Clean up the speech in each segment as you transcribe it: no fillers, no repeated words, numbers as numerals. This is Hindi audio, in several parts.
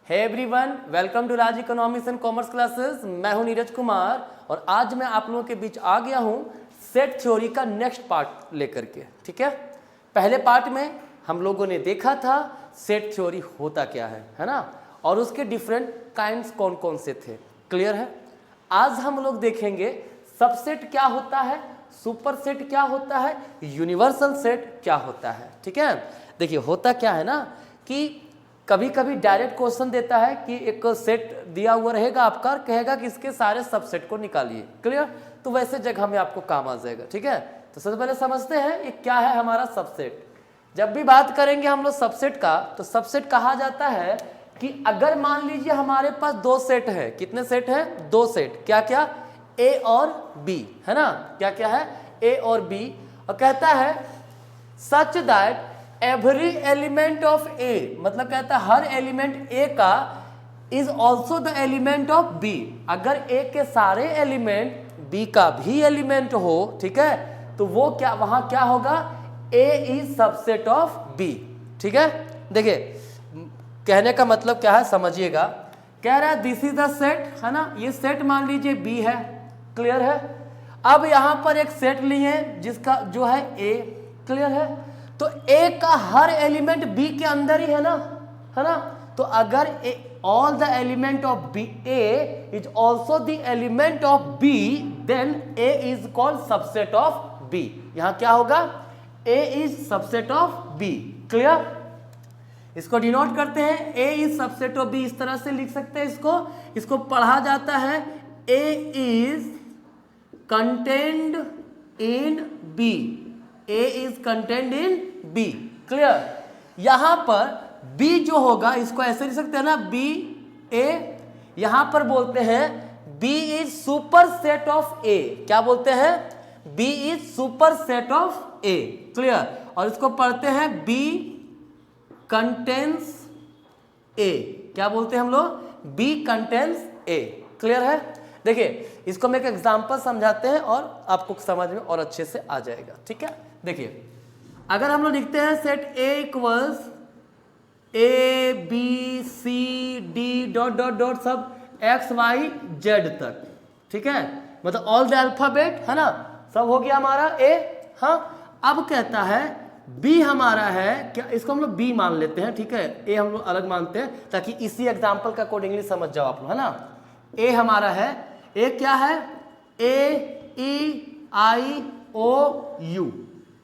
Hey everyone, welcome to Raj economics and commerce classes. मैं हूं नीरज कुमार और आज मैं आप लोगों के बीच आ गया हूं सेट थ्योरी का नेक्स्ट पार्ट लेकर के। ठीक है, पहले पार्ट में हम लोगों ने देखा था सेट थ्योरी होता क्या है ना, और उसके डिफरेंट काइंड्स कौन कौन से थे। क्लियर है। आज हम लोग देखेंगे सबसेट क्या होता है, सुपर सेट क्या होता है, यूनिवर्सल सेट क्या होता है। ठीक है, देखिए होता क्या है ना कि कभी कभी डायरेक्ट क्वेश्चन देता है कि एक सेट दिया हुआ रहेगा आपका और कहेगा कि इसके सारे सबसेट को निकालिए। क्लियर, तो वैसे जगह में आपको काम आ जाएगा। ठीक है, तो सबसे पहले समझते हैं ये क्या है हमारा सबसेट। जब भी बात करेंगे हम लोग सबसेट का, तो सबसेट कहा जाता है कि अगर मान लीजिए हमारे पास दो सेट है। कितने सेट है? दो सेट। क्या क्या? ए और बी, है ना। क्या क्या है? ए और बी। और कहता है such that every element of A, मतलब कहता है हर एलिमेंट ए का is also the element of B. अगर ए के सारे एलिमेंट बी का भी एलिमेंट हो, ठीक है, तो वो क्या वहां क्या होगा? A is subset of B. ठीक है, देखिए कहने का मतलब क्या है समझिएगा। कह रहा है दिस इज द सेट, है ना, ये सेट मान लीजिए बी है। क्लियर है। अब यहां पर एक सेट लिए जिसका जो है ए। क्लियर है। तो ए का हर एलिमेंट बी के अंदर ही है ना, है ना। तो अगर all the element of B A is also the element of B, then A is called subset of B. यहां क्या होगा? A is subset of B. Clear. इसको डिनोट करते हैं A is subset of B. इस तरह से लिख सकते हैं इसको पढ़ा जाता है A is contained in B. A is contained in B. Clear. यहां पर बी जो होगा इसको ऐसे लिख सकते हैं ना, बी ए। यहां पर बोलते हैं B is superset of A. क्या बोलते हैं? B is superset of A. Clear. और इसको पढ़ते हैं बी कंटेन्स ए। क्या बोलते हैं हम लोग? बी कंटेन्स ए। क्लियर है। देखिए इसको मैं एक एग्जांपल समझाते हैं और आपको समझ में और अच्छे से आ जाएगा। ठीक है, देखिए अगर हम लोग लिखते हैं set A equals A B C D dot dot dot सब एक्स वाई जेड तक। ठीक है, मतलब ऑल द अल्फाबेट, है ना, सब हो गया हमारा ए। हाँ, अब कहता है बी हमारा है क्या, इसको हम लोग बी मान लेते हैं। ठीक है, ए हम लोग अलग मानते हैं ताकि इसी एग्जाम्पल का अकॉर्डिंगली समझ जाओ आप लोग, है ना। ए हमारा है, ए क्या है? ए ई आई ओ यू।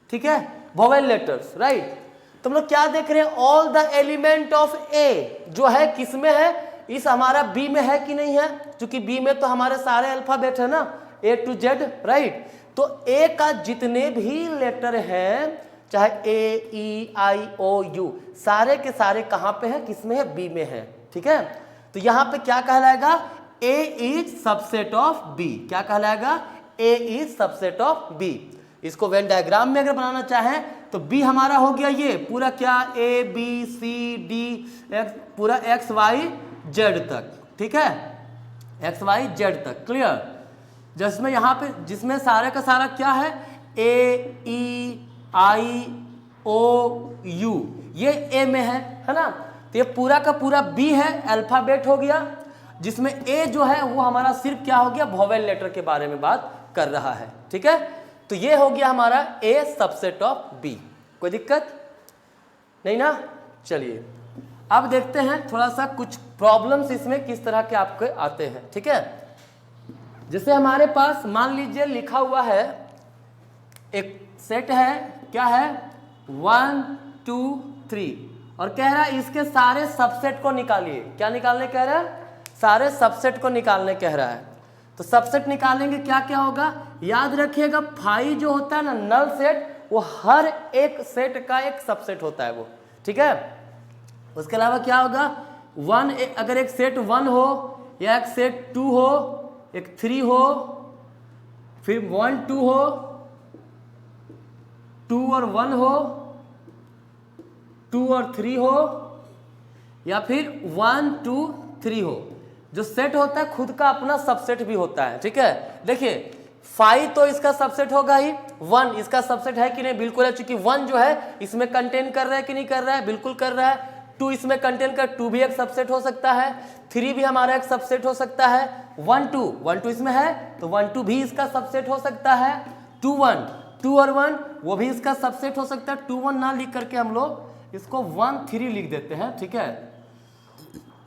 ठीक है, वोवेल लेटर्स, राइट। तो हम लोग क्या देख रहे हैं? ऑल द एलिमेंट ऑफ ए जो है किस में है? इस हमारा बी में है कि नहीं है? क्योंकि बी में तो हमारे सारे अल्फाबेट है ना, ए टू जेड, राइट। तो ए का जितने भी लेटर हैं, चाहे ए ई आई ओ यू, सारे के सारे कहां पे है? किस में है? बी में है। ठीक है, तो यहां पे क्या कहलाएगा? ए इज सबसेट ऑफ बी। क्या कहलाएगा? ए इज सबसेट ऑफ बी। इसको वेन डायग्राम में अगर बनाना चाहें तो बी हमारा हो गया ये पूरा क्या? A B C D X, पूरा एक्स वाई जेड तक। ठीक है, एक्स वाई जेड तक। क्लियर। जिसमें यहाँ पे जिसमें सारे का सारा क्या है? ए ई आई ओ यू, ये ए में है ना। तो ये पूरा का पूरा बी है, अल्फाबेट हो गया। जिसमें ए जो है वो हमारा सिर्फ क्या हो गया? वोवेल लेटर के बारे में बात कर रहा है। ठीक है, तो ये हो गया हमारा ए सबसेट ऑफ बी। कोई दिक्कत नहीं ना। चलिए अब देखते हैं थोड़ा सा कुछ प्रॉब्लम्स इसमें किस तरह के आपके आते हैं। ठीक है, जैसे हमारे पास मान लीजिए लिखा हुआ है एक सेट है, क्या है? 1 2 3, और कह रहा है इसके सारे सबसेट को निकालिए। क्या निकालने कह रहा है? सारे सबसेट को निकालने कह रहा है। तो सबसेट निकालेंगे क्या क्या होगा? याद रखिएगा फाई जो होता है ना, नल सेट, वो हर एक सेट का एक सबसेट होता है वो। ठीक है, उसके अलावा क्या होगा? अगर एक सेट 1 हो या एक सेट 2 हो, एक 3 हो, फिर 1 2 हो, 2 और 1 हो, 2 और 3 हो, या फिर 1 2 3 हो। जो सेट होता है खुद का अपना सबसेट भी होता है। ठीक है, देखिए 5 तो इसका सबसेट होगा ही, 1 इसका सबसेट है कि नहीं? बिल्कुल है, क्योंकि 1 जो है इसमें कंटेन कर रहा है कि नहीं कर रहा है? बिल्कुल कर रहा है। 2 इसमें कंटेन कर, 2 भी एक सबसेट हो सकता है, 3 भी हमारा एक सबसेट हो सकता है, 1 2 इसमें है तो 1 2 भी इसका सबसेट हो सकता है, 2 1 2 और 1 वो भी इसका सबसेट हो सकता है। 2 1 ना लिख करके हम लोग इसको 1 3 लिख देते हैं, ठीक है,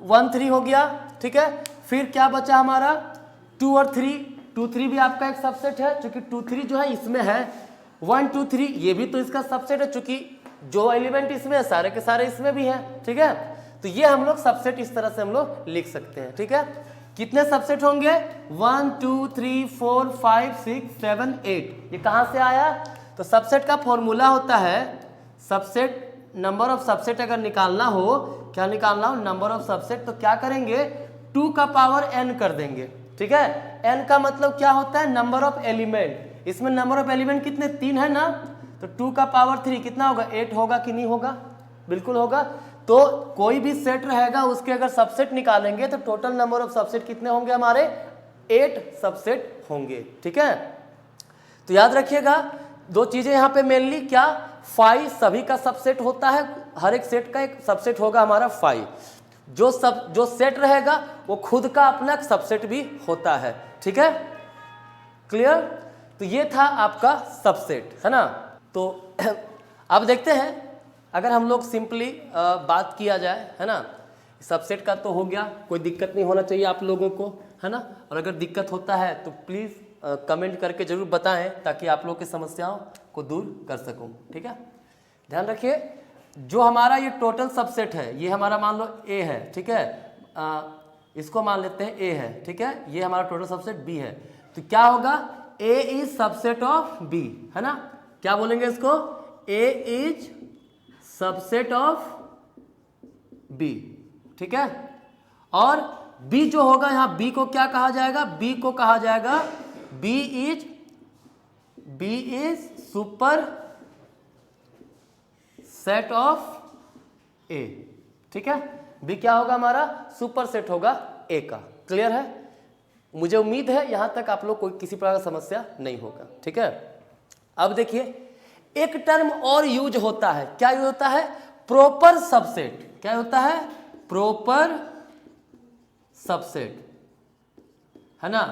1 3 हो गया, ठीक है। फिर क्या बचा हमारा 2 और 3, 2 3 भी आपका एक सबसेट है, क्योंकि 2 3 जो है इसमें है, 1 2 3 ये भी तो इसका सबसेट है, चूंकि जो एलिमेंट इसमें है सारे के सारे इसमें भी है, ठीक है। तो ये हम लोग सबसेट इस तरह से हम लोग लिख सकते हैं, ठीक है। कितने सबसेट होंगे 1 2 3 4 5 6 7 8, ये कहां से आया? तो सबसेट का फॉर्मूला होता है, सबसेट नंबर ऑफ सबसेट अगर निकालना हो, क्या निकालना हो, नंबर ऑफ सबसेट, तो क्या करेंगे 2 का पावर n कर देंगे, ठीक है। n का मतलब क्या होता है, नंबर ऑफ एलिमेंट। इसमें नंबर ऑफ एलिमेंट कितने 3 है ना, तो 2 का पावर 3 कितना होगा, 8 होगा कि नहीं होगा, बिल्कुल होगा। तो कोई भी सेट रहेगा उसके अगर सबसेट निकालेंगे तो टोटल नंबर ऑफ सबसेट कितने होंगे हमारे, 8 सबसेट होंगे, ठीक है। तो याद रखिएगा 2 चीजें यहाँ पे मेनली, क्या, फाई सभी का सबसेट होता है, हर एक सेट का एक सबसेट होगा हमारा फाई, जो सेट रहेगा वो खुद का अपना सबसेट भी होता है, ठीक है, क्लियर। तो ये था आपका सबसेट, है ना। तो अब देखते हैं, अगर हम लोग सिंपली बात किया जाए, है ना, सबसेट का तो हो गया, कोई दिक्कत नहीं होना चाहिए आप लोगों को, है ना। और अगर दिक्कत होता है तो प्लीज़ कमेंट करके जरूर बताएं, ताकि आप लोग की समस्याओं को दूर कर सकूं, ठीक है। ध्यान रखिए, जो हमारा ये टोटल सबसेट है, ये हमारा मान लो ए है, ठीक है, इसको मान लेते हैं ए है, ठीक है, ये हमारा टोटल सबसेट बी है। तो क्या होगा, A is subset of B, है ना, क्या बोलेंगे इसको, ए इज सबसेट ऑफ बी, ठीक है। और बी जो होगा यहां, बी को क्या कहा जाएगा, बी को कहा जाएगा B is superset of A, ठीक है। बी क्या होगा हमारा, सुपर सेट होगा ए का, क्लियर है। मुझे उम्मीद है यहां तक आप लोग कोई किसी प्रकार का समस्या नहीं होगा, ठीक है। अब देखिए एक टर्म और यूज होता है, क्या यूज होता है, प्रॉपर सबसेट, क्या होता है, प्रॉपर सबसेट, है ना।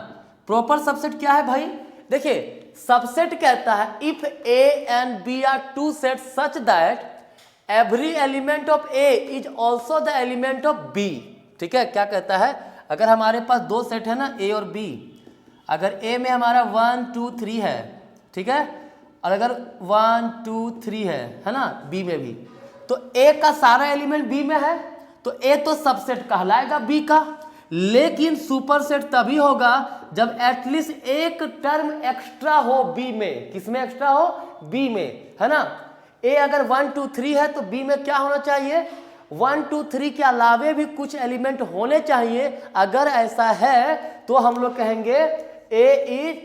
प्रॉपर सबसेट क्या है भाई, देखिए सबसेट कहता है if A and B are two set such that every element of A is also the element of B, ठीक है। क्या कहता है, अगर हमारे पास 2 सेट है ना, ए और बी, अगर ए में हमारा 1 2 3 है, ठीक है, और अगर 1 2 3 है ना, बी में भी, तो ए का सारा एलिमेंट बी में है, तो ए तो सबसेट कहलाएगा बी का। लेकिन सुपर सेट तभी होगा जब एटलीस्ट एक टर्म एक्स्ट्रा हो बी में, किसमें एक्स्ट्रा हो, बी में, है ना। ए अगर 1 2 3 है तो बी में क्या होना चाहिए, 1 2 3 के अलावे भी कुछ एलिमेंट होने चाहिए। अगर ऐसा है तो हम लोग कहेंगे A is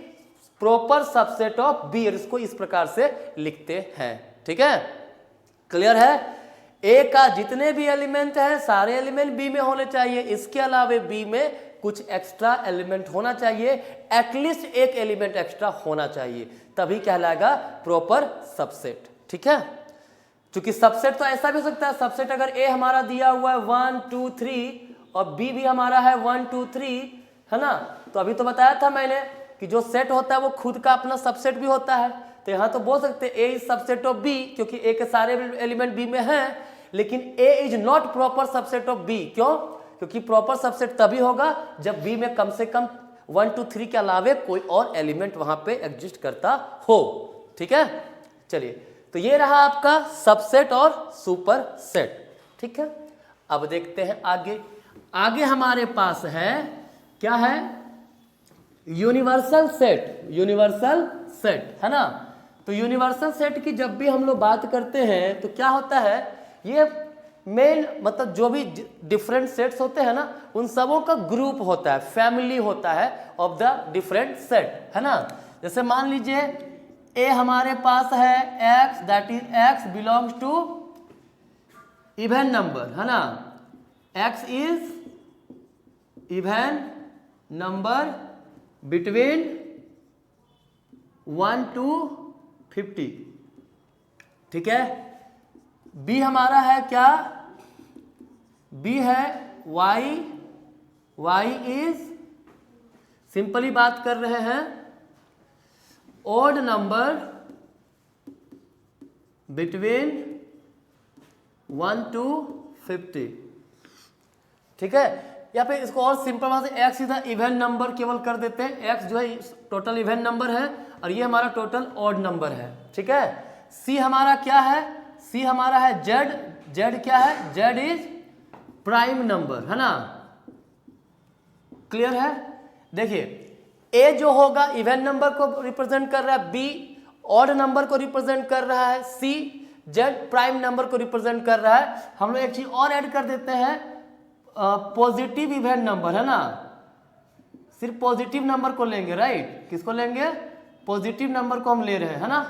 proper subset of B, इसको इस प्रकार से लिखते हैं, ठीक है, क्लियर है। ए का जितने भी एलिमेंट हैं सारे एलिमेंट बी में होने चाहिए, इसके अलावे बी में कुछ एक्स्ट्रा एलिमेंट होना चाहिए, एटलीस्ट एक एलिमेंट एक्स्ट्रा होना चाहिए, तभी कहलाएगा प्रॉपर सबसेट, ठीक है। क्योंकि सबसेट तो ऐसा भी हो सकता है, सबसेट अगर ए हमारा दिया हुआ है 1 2 3 और बी भी हमारा है 1 2 3, है ना, तो अभी तो बताया था मैंने कि जो सेट होता है वो खुद का अपना सबसेट भी होता है। तो यहाँ तो बोल सकते हैं A is subset of B, क्योंकि ए के सारे एलिमेंट बी में हैं, लेकिन A is not proper subset of B, क्यों, क्योंकि प्रॉपर सबसेट तभी होगा जब बी में कम से कम 1 2 3 के अलावे कोई और एलिमेंट वहां पे एग्जिस्ट करता हो, ठीक है। चलिए, तो ये रहा आपका सबसेट और सुपर सेट, ठीक है। अब देखते हैं आगे, आगे हमारे पास है क्या है, यूनिवर्सल सेट, यूनिवर्सल सेट, है ना। तो यूनिवर्सल सेट की जब भी हम लोग बात करते हैं तो क्या होता है, ये मेन मतलब जो भी डिफरेंट सेट्स होते हैं ना, उन सबों का ग्रुप होता है, फैमिली होता है ऑफ द डिफरेंट सेट, है ना। जैसे मान लीजिए ए हमारे पास है x, that is x belongs to even number, है ना, x is even number between 1 to 50, ठीक है। बी हमारा है क्या, बी है वाई, वाई इज, सिंपली बात कर रहे हैं, ओड नंबर बिटवीन 1 to 50। ठीक है, या फिर इसको और सिंपल बात से एक्स सीधा इवन नंबर केवल कर देते हैं। एक्स जो है टोटल इवन नंबर है और ये हमारा टोटल ऑड नंबर है। ठीक है, सी हमारा क्या है, सी हमारा है जेड, जेड क्या है, जेड इज प्राइम नंबर, है ना, क्लियर है। देखिए ए जो होगा इवन नंबर को रिप्रेजेंट कर रहा है, बी ऑड नंबर को रिप्रेजेंट कर रहा है, सी जेड प्राइम नंबर को रिप्रेजेंट कर रहा है। हम लोग एक चीज और ऐड कर देते हैं, पॉजिटिव इवन नंबर, है ना, सिर्फ पॉजिटिव नंबर को लेंगे, राइट, किसको लेंगे, पॉजिटिव नंबर को हम ले रहे हैं, है ना,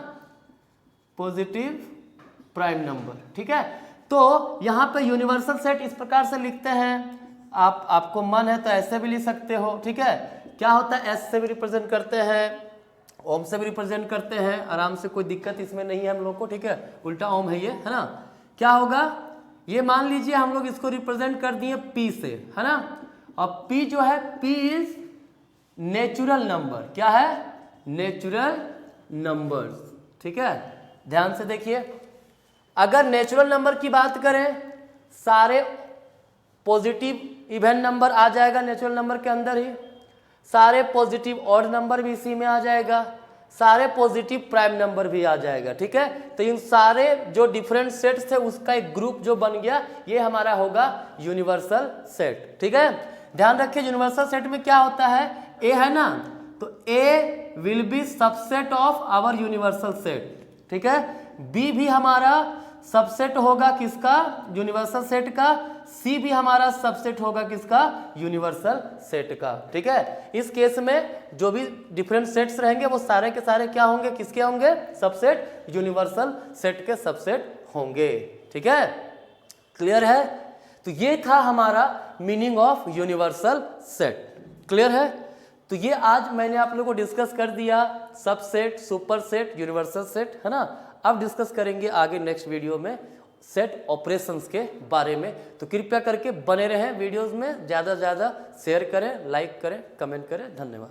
पॉजिटिव प्राइम नंबर। ठीक है, तो यहां पे यूनिवर्सल सेट इस प्रकार से लिखते हैं, आपको मन है तो ऐसे भी लिख सकते हो। ठीक है, क्या होता है, एस से भी रिप्रेजेंट करते हैं, ओम से भी रिप्रेजेंट करते हैं, आराम से, कोई दिक्कत इसमें नहीं है हम लोग को। ठीक है, उल्टा ओम है ये, है ना। क्या होगा, ये मान लीजिए हम लोग इसको रिप्रेजेंट कर दिए पी से, है ना, और पी जो है, पी इज नेचुरल नंबर, क्या है, नेचुरल नंबर्स। ठीक है, ध्यान से देखिए, अगर नेचुरल नंबर की बात करें, सारे पॉजिटिव इवन नंबर आ जाएगा नेचुरल नंबर के अंदर ही, सारे पॉजिटिव ऑड नंबर भी इसी में आ जाएगा, सारे पॉजिटिव प्राइम नंबर भी आ जाएगा। ठीक है, तो इन सारे जो डिफरेंट सेट्स थे उसका एक ग्रुप जो बन गया, ये हमारा होगा यूनिवर्सल सेट। ठीक है, ध्यान रखिए यूनिवर्सल सेट में क्या होता है, ए है ना, तो A will be subset of our universal set. ठीक है, बी भी हमारा सबसेट होगा किसका, यूनिवर्सल सेट का, सी भी हमारा सबसेट होगा किसका, यूनिवर्सल सेट का। ठीक है, इस केस में जो भी डिफरेंट सेट्स रहेंगे वो सारे के सारे क्या होंगे, किसके होंगे, सबसेट, यूनिवर्सल सेट के सबसेट होंगे। ठीक है, क्लियर है। तो ये था हमारा meaning of universal set, clear है। तो ये आज मैंने आप लोगों को डिस्कस कर दिया, subset, super set, universal set, है ना। अब डिस्कस करेंगे आगे नेक्स्ट वीडियो में सेट ऑपरेशंस के बारे में। तो कृपया करके बने रहें वीडियोस में, ज़्यादा से ज़्यादा शेयर करें, लाइक करें, कमेंट करें। धन्यवाद।